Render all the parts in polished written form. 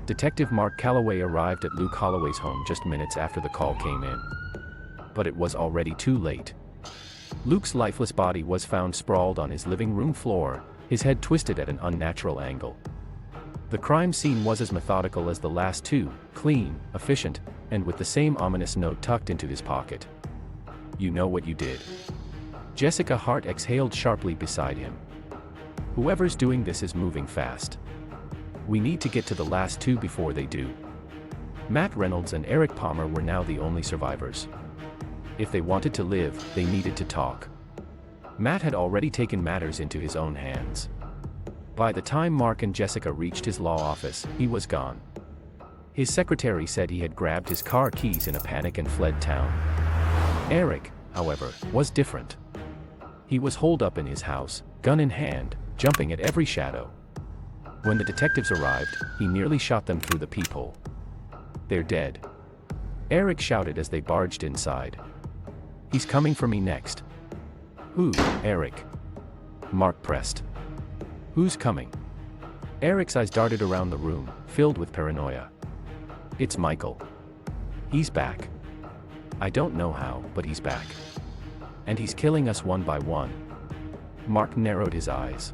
Detective Mark Calloway arrived at Luke Holloway's home just minutes after the call came in. But it was already too late. Luke's lifeless body was found sprawled on his living room floor, his head twisted at an unnatural angle. The crime scene was as methodical as the last two, clean, efficient, and with the same ominous note tucked into his pocket. "You know what you did." Jessica Hart exhaled sharply beside him. "Whoever's doing this is moving fast. We need to get to the last two before they do." Matt Reynolds and Eric Palmer were now the only survivors. If they wanted to live, they needed to talk. Matt had already taken matters into his own hands. By the time Mark and Jessica reached his law office, he was gone. His secretary said he had grabbed his car keys in a panic and fled town. Eric, however, was different. He was holed up in his house, gun in hand, jumping at every shadow. When the detectives arrived, he nearly shot them through the peephole. "They're dead," Eric shouted as they barged inside. "He's coming for me next." "Who, Eric?" Mark pressed. "Who's coming?" Eric's eyes darted around the room, filled with paranoia. "It's Michael. He's back. I don't know how, but he's back. And he's killing us one by one." Mark narrowed his eyes.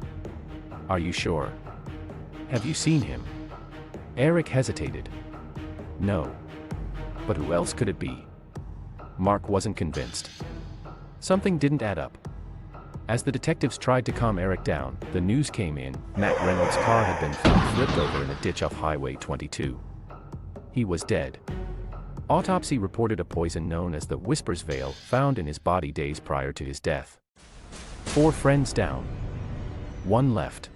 "Are you sure? Have you seen him?" Eric hesitated. "No. But who else could it be?" Mark wasn't convinced. Something didn't add up. As the detectives tried to calm Eric down, the news came in: Matt Reynolds' car had been found flipped over in a ditch off Highway 22. He was dead. Autopsy reported a poison known as the Whisper's Veil found in his body days prior to his death. 4 friends down. 1 left.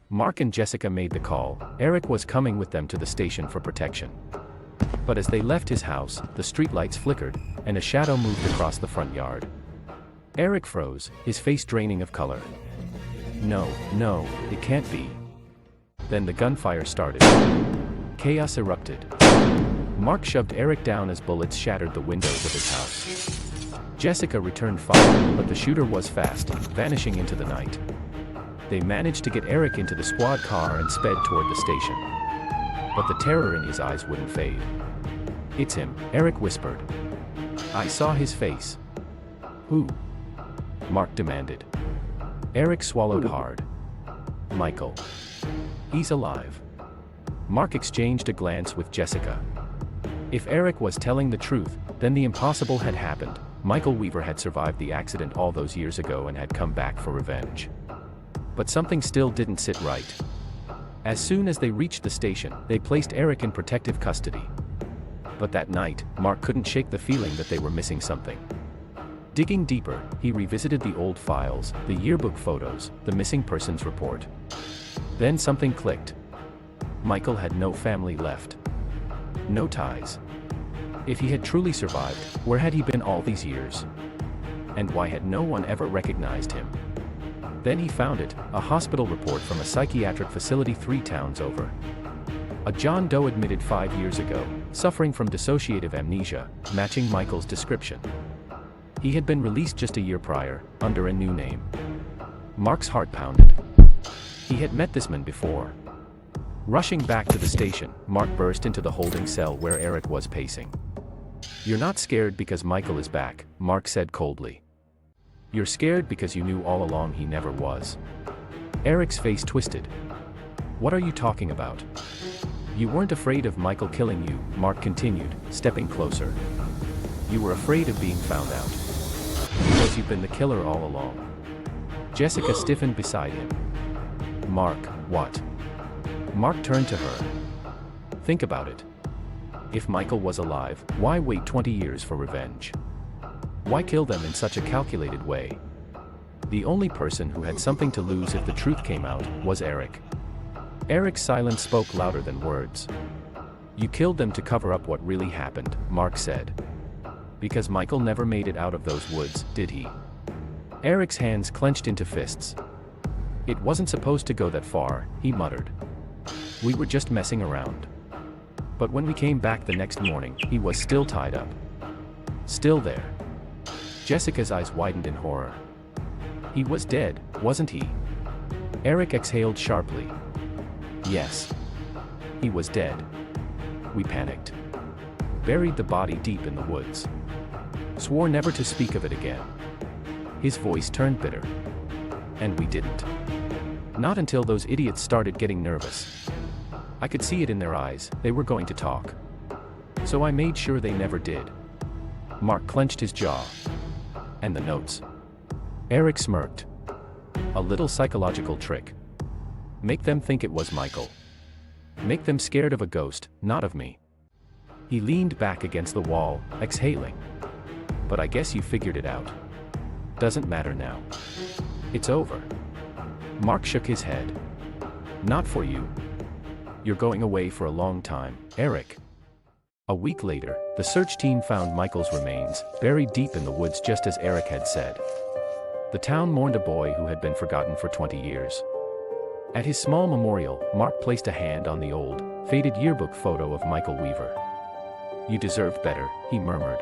Mark and Jessica made the call. Eric was coming with them to the station for protection. But as they left his house, the streetlights flickered, and a shadow moved across the front yard. Eric froze, his face draining of color. No, it can't be. Then the gunfire started. Chaos erupted. Mark shoved Eric down as bullets shattered the windows of his house. Jessica returned fire, but the shooter was fast, vanishing into the night. They managed to get Eric into the squad car and sped toward the station. But the terror in his eyes wouldn't fade. "It's him," Eric whispered. "I saw his face." "Who?" Mark demanded. Eric swallowed hard. "Michael. He's alive." Mark exchanged a glance with Jessica. If Eric was telling the truth, then the impossible had happened. Michael Weaver had survived the accident all those years ago and had come back for revenge. But something still didn't sit right. As soon as they reached the station, they placed Eric in protective custody. But that night, Mark couldn't shake the feeling that they were missing something. Digging deeper, he revisited the old files, the yearbook photos, the missing persons report. Then something clicked. Michael had no family left. No ties. If he had truly survived, where had he been all these years? And why had no one ever recognized him? Then he found it, a hospital report from a psychiatric facility 3 towns over. A John Doe admitted 5 years ago, suffering from dissociative amnesia, matching Michael's description. He had been released just a year prior, under a new name. Mark's heart pounded. He had met this man before. Rushing back to the station, Mark burst into the holding cell where Eric was pacing. "You're not scared because Michael is back," Mark said coldly. "You're scared because you knew all along he never was." Eric's face twisted. "What are you talking about?" "You weren't afraid of Michael killing you," Mark continued, stepping closer. "You were afraid of being found out. Because you've been the killer all along." Jessica stiffened beside him. "Mark, what?" Mark turned to her. "Think about it. If Michael was alive, why wait 20 years for revenge? Why kill them in such a calculated way? The only person who had something to lose if the truth came out was Eric." Eric's silence spoke louder than words. "You killed them to cover up what really happened," Mark said. "Because Michael never made it out of those woods, did he?" Eric's hands clenched into fists. "It wasn't supposed to go that far," he muttered. "We were just messing around." But when we came back the next morning, he was still tied up. Still there. Jessica's eyes widened in horror. "He was dead, wasn't he?" Eric exhaled sharply. "Yes. He was dead. We panicked. Buried the body deep in the woods. Swore never to speak of it again. His voice turned bitter. And we didn't. Not until those idiots started getting nervous. I could see it in their eyes, they were going to talk. So I made sure they never did. Mark clenched his jaw. And the notes? Eric smirked. A little psychological trick. Make them think it was Michael. Make them scared of a ghost, not of me. He leaned back against the wall, exhaling. But I guess you figured it out. Doesn't matter now. It's over. Mark shook his head. Not for you. You're going away for a long time, Eric. A week later, the search team found Michael's remains, buried deep in the woods just as Eric had said. The town mourned a boy who had been forgotten for 20 years. At his small memorial, Mark placed a hand on the old, faded yearbook photo of Michael Weaver. You deserve better, he murmured.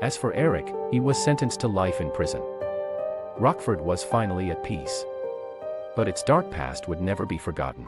As for Eric, he was sentenced to life in prison. Rockford was finally at peace. But its dark past would never be forgotten.